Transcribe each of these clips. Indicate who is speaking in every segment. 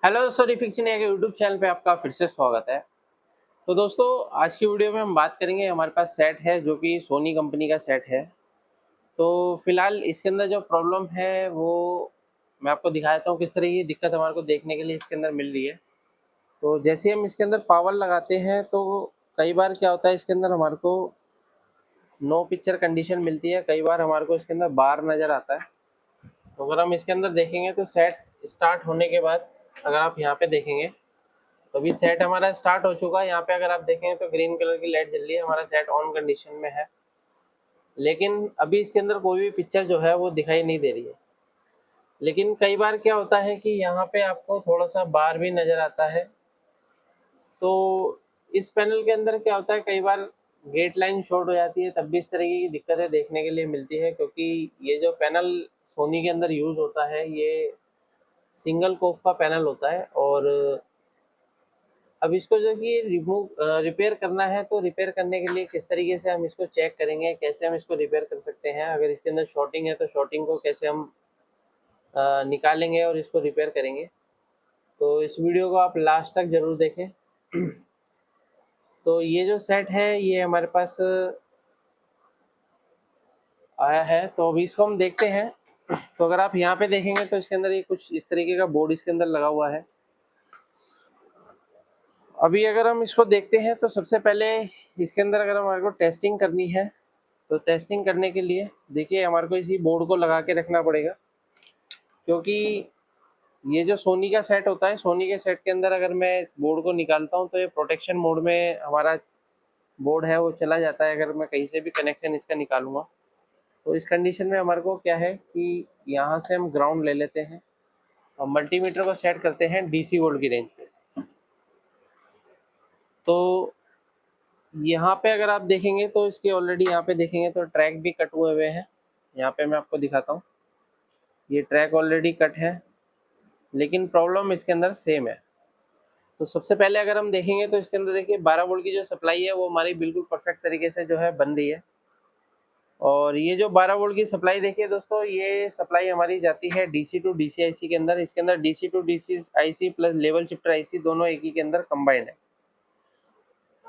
Speaker 1: Hello दोस्तों, refix India के YouTube channel पे आपका फिर से स्वागत है। तो दोस्तों, आज की वीडियो में हम बात करेंगे। हमारे पास सेट है जो कि सोनी कंपनी का सेट है। तो फिलहाल इसके अंदर जो प्रॉब्लम है वो मैं आपको दिखा देता हूँ किस तरह की दिक्कत हमारे को देखने के लिए इसके अंदर मिल रही है। तो जैसे ही हम इसके अंदर पावर लगाते हैं तो कई बार क्या होता है, इसके अंदर हमारे को नो पिक्चर कंडीशन मिलती है। कई बार हमारे को इसके अंदर बार नज़र आता है। तो अगर हम इसके अंदर देखेंगे तो सेट स्टार्ट होने के बाद अगर आप यहाँ पे देखेंगे तो अभी सेट हमारा स्टार्ट हो चुका है। यहाँ पे अगर आप देखें तो ग्रीन कलर की लाइट जल रही है, हमारा सेट ऑन कंडीशन में है। लेकिन अभी इसके अंदर कोई भी पिक्चर जो है वो दिखाई नहीं दे रही है। लेकिन कई बार क्या होता है कि यहाँ पे आपको थोड़ा सा बार भी नज़र आता है। तो इस पैनल के अंदर क्या होता है, कई बार गेट लाइन शॉर्ट हो जाती है, तब भी इस तरीके की दिक्कतें देखने के लिए मिलती है। क्योंकि ये जो पैनल सोनी के अंदर यूज़ होता है ये सिंगल कोफ का पैनल होता है। और अब इसको जो कि रिपेयर करना है, तो रिपेयर करने के लिए किस तरीके से हम इसको चेक करेंगे, कैसे हम इसको रिपेयर कर सकते हैं, अगर इसके अंदर शॉर्टिंग है तो शॉर्टिंग को कैसे हम निकालेंगे और इसको रिपेयर करेंगे। तो इस वीडियो को आप लास्ट तक ज़रूर देखें। तो ये जो सेट है ये हमारे पास आया है, तो अभी इसको हम देखते हैं। तो अगर आप यहाँ पे देखेंगे तो इसके अंदर ये कुछ इस तरीके का बोर्ड इसके अंदर लगा हुआ है। अभी अगर हम इसको देखते हैं तो सबसे पहले इसके अंदर अगर हमारे को टेस्टिंग करनी है तो टेस्टिंग करने के लिए देखिए हमारे को इसी बोर्ड को लगा के रखना पड़ेगा। क्योंकि ये जो सोनी का सेट होता है, सोनी के सेट के अंदर अगर मैं इस बोर्ड को निकालता हूँ तो ये प्रोटेक्शन मोड में हमारा बोर्ड है वो चला जाता है। अगर मैं कहीं से भी कनेक्शन इसका निकालूंगा तो इस कंडीशन में हमारे को क्या है कि यहाँ से हम ग्राउंड ले लेते हैं और मल्टीमीटर को सेट करते हैं DC वोल्ट की रेंज पे। तो यहाँ पे अगर आप देखेंगे तो इसके ऑलरेडी यहाँ पे देखेंगे तो ट्रैक भी कट हुए हैं। यहाँ पे मैं आपको दिखाता हूँ, ये ट्रैक ऑलरेडी कट है, लेकिन प्रॉब्लम इसके अंदर सेम है। तो सबसे पहले अगर हम देखेंगे तो इसके अंदर देखिए 12 वोल्ट की जो सप्लाई है वो हमारी बिल्कुल परफेक्ट तरीके से जो है बन रही है। और ये जो 12 वोल्ट की सप्लाई देखिए दोस्तों, ये सप्लाई हमारी जाती है DC टू DC IC के अंदर। इसके अंदर DC to DC IC plus level shifter IC दोनों एक ही के अंदर कंबाइंड है।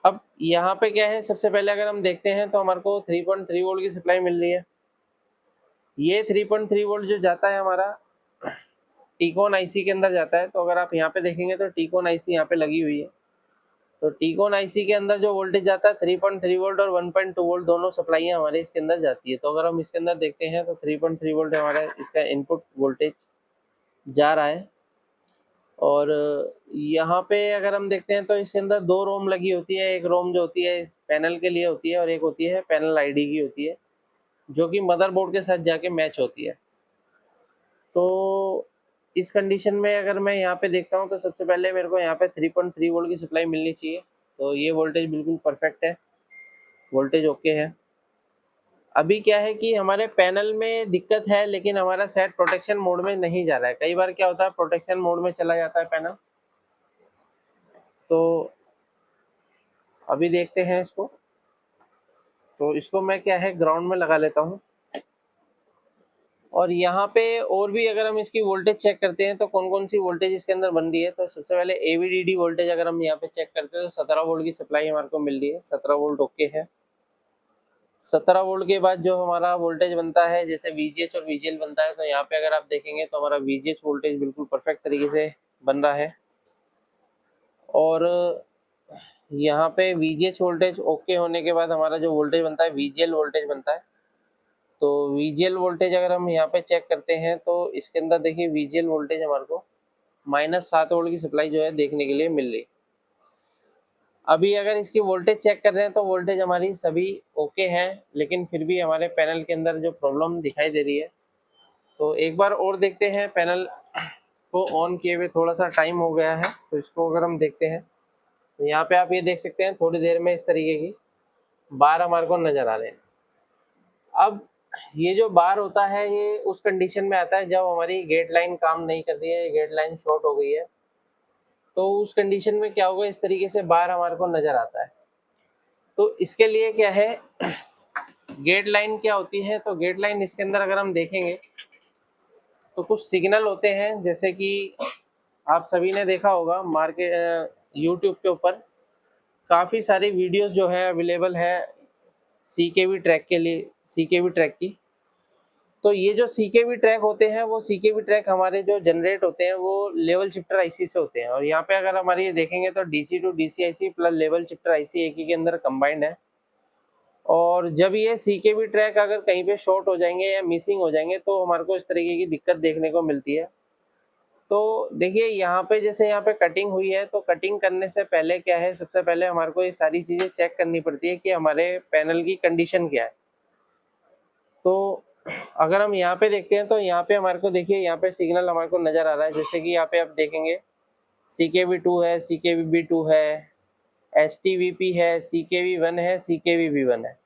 Speaker 1: अब यहाँ पे क्या है, सबसे पहले अगर हम देखते हैं तो हमारे को 3.3 वोल्ट की सप्लाई मिल रही है। ये 3.3 वोल्ट जो जाता है हमारा टीकॉन IC के अंदर जाता है। तो अगर आप यहाँ पे देखेंगे तो टीकॉन IC यहाँ पे लगी हुई है। तो टीकॉन IC के अंदर जो वोल्टेज जाता है 3.3 वोल्ट और 1.2 वोल्ट दोनों सप्लाइयाँ हमारे इसके अंदर जाती है। तो अगर हम इसके अंदर देखते हैं तो 3.3 वोल्ट हमारा इसका इनपुट वोल्टेज जा रहा है। और यहाँ पे अगर हम देखते हैं तो इसके अंदर दो रोम लगी होती है। एक रोम जो होती है पैनल के लिए होती है और एक होती है पैनल ID की होती है, जो कि मदरबोर्ड के साथ जाके मैच होती है। तो इस कंडीशन में अगर मैं यहाँ पे देखता हूँ तो सबसे पहले मेरे को यहाँ पे 3.3 वोल्ट की सप्लाई मिलनी चाहिए। तो ये वोल्टेज बिल्कुल परफेक्ट है, वोल्टेज ओके है। अभी क्या है कि हमारे पैनल में दिक्कत है, लेकिन हमारा सेट प्रोटेक्शन मोड में नहीं जा रहा है। कई बार क्या होता है प्रोटेक्शन मोड में चला जाता है पैनल। तो अभी देखते हैं इसको। तो इसको मैं क्या है ग्राउंड में लगा लेता हूँ। और यहाँ पे और भी अगर हम इसकी वोल्टेज चेक करते हैं तो कौन कौन सी वोल्टेज इसके अंदर बन रही है, तो सबसे पहले AVDD वोल्टेज अगर हम यहाँ पे चेक करते हैं तो 17 वोल्ट की सप्लाई हमारे को मिल रही है। 17 वोल्ट ओके है। 17 वोल्ट के बाद जो हमारा वोल्टेज बनता है, जैसे VGH और VGL बनता है, तो यहाँ पे अगर आप देखेंगे तो हमारा VGH वोल्टेज बिल्कुल परफेक्ट तरीके से बन रहा है। और यहाँ पे VGH वोल्टेज ओके होने के बाद हमारा जो वोल्टेज बनता है VGL वोल्टेज बनता है। तो VGL वोल्टेज अगर हम यहाँ पे चेक करते हैं तो इसके अंदर देखिए VGL वोल्टेज हमारे को -7 वोल्ट की सप्लाई जो है देखने के लिए मिल रही। अभी अगर इसकी वोल्टेज चेक कर रहे हैं तो वोल्टेज हमारी सभी ओके हैं, लेकिन फिर भी हमारे पैनल के अंदर जो प्रॉब्लम दिखाई दे रही है। तो एक बार और देखते हैं, पैनल को ऑन किए हुए थोड़ा सा टाइम हो गया है। तो इसको अगर हम देखते हैं तो यहाँ पे आप ये देख सकते हैं थोड़ी देर में इस तरीके की बार हमारे को नज़र आ रहे हैं। अब ये जो बार होता है ये उस कंडीशन में आता है जब हमारी गेट लाइन काम नहीं कर रही है, गेट लाइन शॉर्ट हो गई है। तो उस कंडीशन में क्या होगा, इस तरीके से बार हमारे को नज़र आता है। तो इसके लिए क्या है, गेट लाइन क्या होती है, तो गेट लाइन इसके अंदर अगर हम देखेंगे तो कुछ सिग्नल होते हैं। जैसे कि आप सभी ने देखा होगा मार्केट यूट्यूब के ऊपर काफ़ी सारी वीडियोस जो है अवेलेबल है सीकेवी ट्रैक के लिए, सीकेवी ट्रैक की। तो ये जो सीकेवी ट्रैक होते हैं वो सीकेवी ट्रैक हमारे जो जनरेट होते हैं वो लेवल शिफ्टर आईसी से होते हैं। और यहाँ पे अगर हमारी ये देखेंगे तो DC to DC IC plus level shifter IC एक ही के अंदर कंबाइंड है। और जब ये सीकेवी ट्रैक अगर कहीं पे शॉर्ट हो जाएंगे या मिसिंग हो जाएंगे तो हमारे को इस तरीके की दिक्कत देखने को मिलती है। तो देखिए यहाँ पे जैसे यहाँ पे कटिंग हुई है, तो कटिंग करने से पहले क्या है, सबसे पहले हमारे को ये सारी चीज़ें चेक करनी पड़ती है कि हमारे पैनल की कंडीशन क्या है। तो अगर हम यहाँ पे देखते हैं तो यहाँ पे हमारे को देखिए यहाँ पे सिग्नल हमारे को नज़र आ रहा है, जैसे कि यहाँ पे आप देखेंगे CKV2 है, CKVB2 है, STVP है, CKV1 है, CKVB1 है।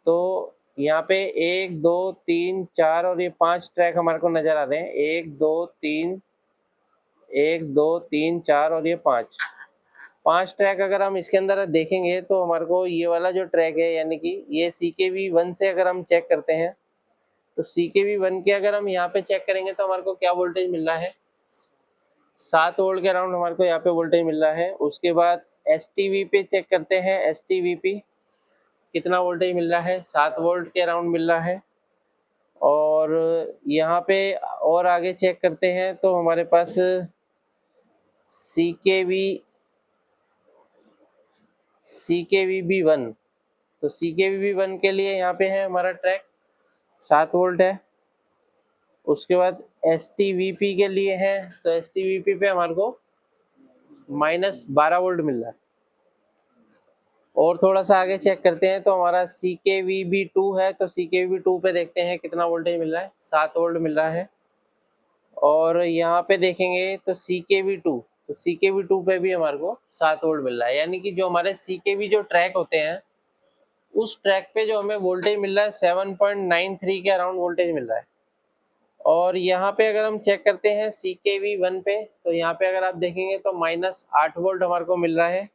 Speaker 1: तो यहाँ पे 1 2 3 4 और ये 5 ट्रैक हमारे को नज़र आ रहे हैं। 1 2 3 1 2 3 4 और ये 5 ट्रैक अगर हम इसके अंदर देखेंगे तो हमारे को ये वाला जो ट्रैक है यानी कि ये CKV1 से अगर हम चेक करते हैं तो CKV1 के अगर हम यहाँ पे चेक करेंगे तो हमारे को क्या वोल्टेज मिल रहा है, 7 वोल्ट के अराउंड हमारे को यहाँ पे वोल्टेज मिल रहा है। उसके बाद STV पे चेक करते हैं, STVP कितना वोल्टेज मिल रहा है, 7 वोल्ट के अराउंड मिल रहा है। और यहाँ पे और आगे चेक करते हैं तो हमारे पास CKVB1, तो CKVB1 के लिए यहाँ पे है हमारा ट्रैक 7 वोल्ट है। उसके बाद STVP के लिए है तो STVP पे हमारे को -12 वोल्ट मिल रहा है। और थोड़ा सा आगे चेक करते हैं तो हमारा CKVB2 है, तो CKVB2 पे देखते हैं कितना वोल्टेज मिल रहा है, 7 वोल्ट मिल रहा है। और यहाँ पे देखेंगे तो CKV2, तो CKV2 पे भी हमारे को 7 वोल्ट मिल रहा है। यानी कि जो हमारे CKV जो ट्रैक होते हैं उस ट्रैक पे जो हमें वोल्टेज मिल रहा है 7.93 के अराउंड वोल्टेज मिल रहा है। और यहाँ पे अगर हम चेक करते हैं CKV1 पे तो यहाँ पे अगर आप देखेंगे तो -8 वोल्ट हमारे को मिल रहा है।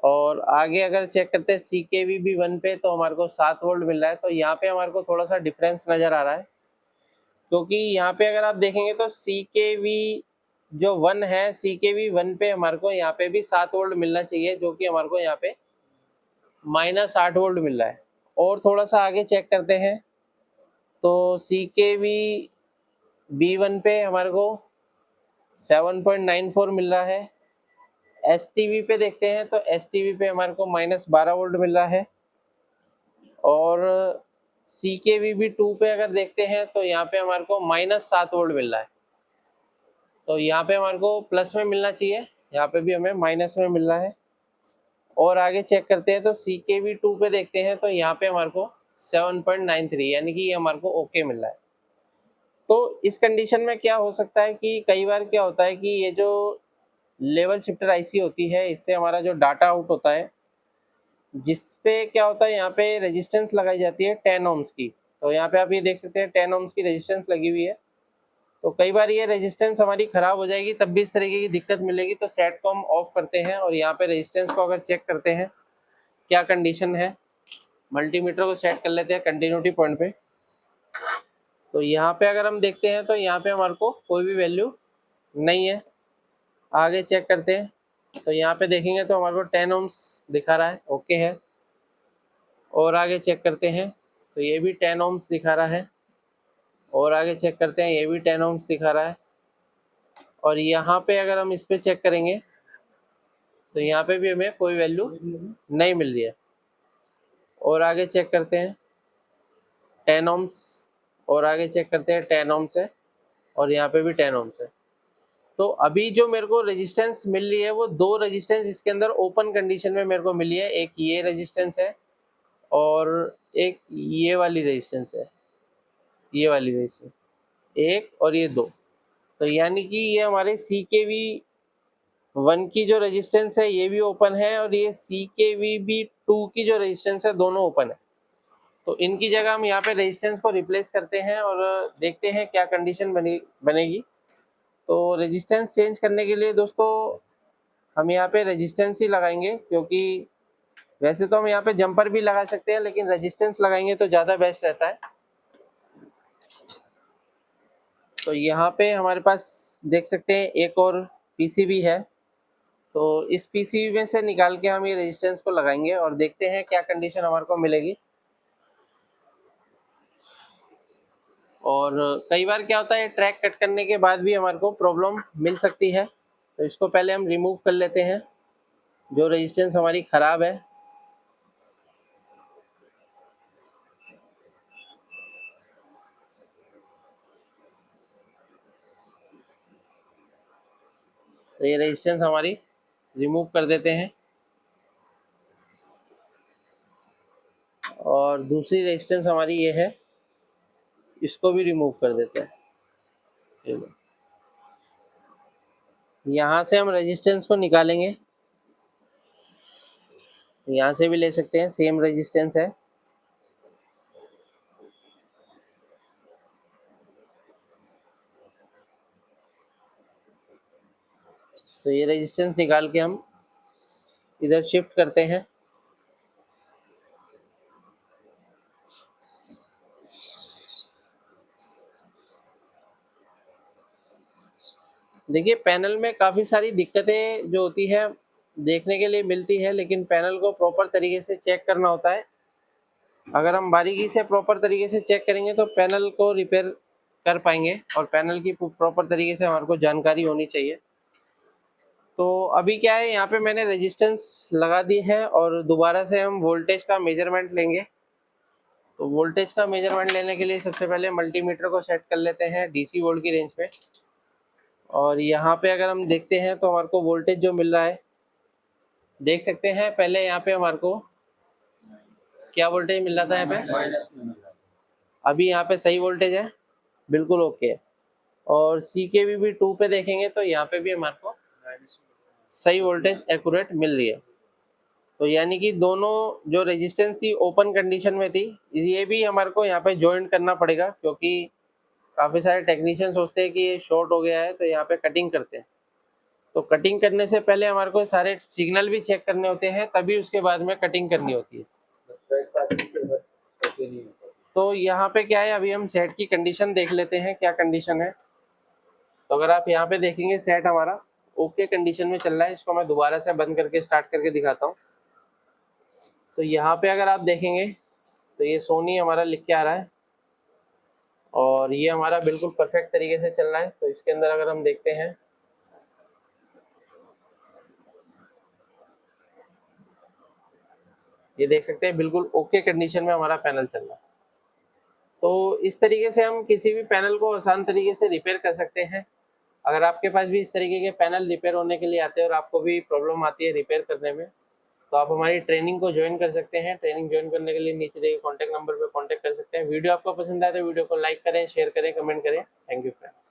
Speaker 1: और आगे अगर चेक करते हैं CKVB1 पे तो हमारे को 7 वोल्ट मिल रहा है। तो यहाँ पे हमारे को थोड़ा सा डिफरेंस नज़र आ रहा है, क्योंकि यहाँ पे अगर आप देखेंगे तो CKV जो 1 है, CKV1 पे हमारे को यहाँ पे भी 7 वोल्ट मिलना चाहिए, जो कि हमारे को यहाँ पे -8 वोल्ट मिल रहा है। और थोड़ा सा आगे चेक करते हैं तो CKVB1 पे हमारे को 7.94 मिल रहा है। STV पे देखते हैं तो STV पे हमारे को -12 वोल्ट मिल रहा है। और CKVB2 पे अगर देखते हैं तो यहाँ पे हमारे को -7 वोल्ट मिल रहा है। तो यहाँ पे हमारे को प्लस में मिलना चाहिए, यहाँ पे भी हमें माइनस में मिल रहा है। और आगे चेक करते हैं तो CKV2 पे देखते हैं तो यहाँ पे हमारे को 7.93 यानी कि ये हमारे को ओके मिल रहा है। तो इस कंडीशन में क्या हो सकता है कि कई बार क्या होता है कि ये जो लेवल शिफ्टर आईसी होती है इससे हमारा जो डाटा आउट होता है, जिसपे क्या होता है यहाँ पे रेजिस्टेंस लगाई जाती है 10 ohms की। तो यहाँ पे आप ये देख सकते हैं 10 ohms की रेजिस्टेंस लगी हुई है। तो कई बार ये रेजिस्टेंस हमारी ख़राब हो जाएगी, तब भी इस तरीके की दिक्कत मिलेगी। तो सेट को हम ऑफ करते हैं और यहाँ पे रेजिस्टेंस को अगर चेक करते हैं क्या कंडीशन है, मल्टीमीटर को सेट कर लेते हैं कंटिन्यूटी पॉइंट पे। तो यहाँ पे अगर हम देखते हैं तो यहाँ पे हमारे को कोई भी वैल्यू नहीं है। आगे चेक करते हैं तो यहाँ पे देखेंगे तो हमारे को 10 ohms दिखा रहा है, ओके है। और आगे चेक करते हैं तो ये भी 10 ohms दिखा रहा है। और आगे चेक करते हैं ये भी 10 ohms दिखा रहा है। और यहाँ पे अगर हम इस पे चेक करेंगे तो यहाँ पे भी हमें कोई वैल्यू नहीं मिल रही है। और आगे चेक करते हैं 10 ohms, और आगे चेक करते हैं 10 ohms है, और यहाँ पे भी 10 ohms है। तो अभी जो मेरे को रेजिस्टेंस मिल रही है वो दो रेजिस्टेंस इसके अंदर ओपन कंडीशन में मेरे को मिली है। एक ये रेजिस्टेंस है और एक ये वाली रेजिस्टेंस है, ये वाली रेजिस्टेंस एक और ये दो। तो यानी कि ये हमारे CKV1 की जो रेजिस्टेंस है ये भी ओपन है और ये CKVB2 की जो रेजिस्टेंस है दोनों ओपन है। तो इनकी जगह हम यहाँ पे रेजिस्टेंस को रिप्लेस करते हैं और देखते हैं क्या कंडीशन बनेगी। तो रेजिस्टेंस चेंज करने के लिए दोस्तों हम यहाँ पे रेजिस्टेंस ही लगाएंगे, क्योंकि वैसे तो हम यहाँ पे जंपर भी लगा सकते हैं लेकिन रेजिस्टेंस लगाएंगे तो ज़्यादा बेस्ट रहता है। तो यहाँ पे हमारे पास देख सकते हैं एक और पीसीबी है। तो इस पीसीबी में से निकाल के हम ये रेजिस्टेंस को लगाएंगे और देखते हैं क्या कंडीशन हमारे को मिलेगी। और कई बार क्या होता है, ट्रैक कट करने के बाद भी हमारे को प्रॉब्लम मिल सकती है। तो इसको पहले हम रिमूव कर लेते हैं, जो रेजिस्टेंस हमारी ख़राब है। तो ये रेजिस्टेंस हमारी रिमूव कर देते हैं और दूसरी रेजिस्टेंस हमारी ये है, इसको भी रिमूव कर देते हैं। यहाँ से हम रेजिस्टेंस को निकालेंगे, यहाँ से भी ले सकते हैं, सेम रेजिस्टेंस है। तो ये रेजिस्टेंस निकाल के हम इधर शिफ्ट करते हैं। देखिए पैनल में काफ़ी सारी दिक्कतें जो होती है देखने के लिए मिलती है, लेकिन पैनल को प्रॉपर तरीके से चेक करना होता है। अगर हम बारीकी से प्रॉपर तरीके से चेक करेंगे तो पैनल को रिपेयर कर पाएंगे और पैनल की प्रॉपर तरीके से हमारे को जानकारी होनी चाहिए। तो अभी क्या है, यहाँ पे मैंने रेजिस्टेंस लगा दी है और दोबारा से हम वोल्टेज का मेजरमेंट लेंगे। तो वोल्टेज का मेजरमेंट लेने के लिए सबसे पहले मल्टीमीटर को सेट कर लेते हैं डीसी वोल्ट की रेंज पे। और यहाँ पे अगर हम देखते हैं तो हमारे को वोल्टेज जो मिल रहा है, देख सकते हैं पहले यहाँ पे हमारे को क्या वोल्टेज मिल रहा था यहाँ पे, अभी यहाँ पे सही वोल्टेज है, बिल्कुल ओके है। और सी के भी 2 पे देखेंगे तो यहाँ पे भी हमारे को सही वोल्टेज एक्यूरेट मिल रही है। तो यानी कि दोनों जो रेजिस्टेंस थी ओपन कंडीशन में थी, ये भी हमारे को यहाँ पे ज्वाइंट करना पड़ेगा, क्योंकि काफ़ी सारे टेक्नीशियन सोचते हैं कि ये शॉर्ट हो गया है तो यहाँ पे कटिंग करते हैं। तो कटिंग करने से पहले हमारे को सारे सिग्नल भी चेक करने होते हैं, तभी उसके बाद में कटिंग करनी होती है। तो यहाँ पे क्या है, अभी हम सेट की कंडीशन देख लेते हैं क्या कंडीशन है। तो अगर आप यहाँ पे देखेंगे सेट हमारा ओके कंडीशन में चल रहा है। इसको मैं दोबारा से बंद करके स्टार्ट करके दिखाता हूँ। तो यहाँ पे अगर आप देखेंगे तो ये सोनी हमारा लिख के आ रहा है और ये हमारा बिल्कुल परफेक्ट तरीके से चल रहा है। तो इसके अंदर अगर हम देखते हैं, ये देख सकते हैं बिल्कुल ओके कंडीशन में हमारा पैनल चल रहा है। तो इस तरीके से हम किसी भी पैनल को आसान तरीके से रिपेयर कर सकते हैं। अगर आपके पास भी इस तरीके के पैनल रिपेयर होने के लिए आते हैं और आपको भी प्रॉब्लम आती है रिपेयर करने में, तो आप हमारी ट्रेनिंग को ज्वाइन कर सकते हैं। ट्रेनिंग ज्वाइन करने के लिए नीचे दिए कॉन्टैक्ट नंबर पर कॉन्टैक्ट कर सकते हैं। वीडियो आपको पसंद आए तो वीडियो को लाइक करें, शेयर करें, कमेंट करें। Thank you friends.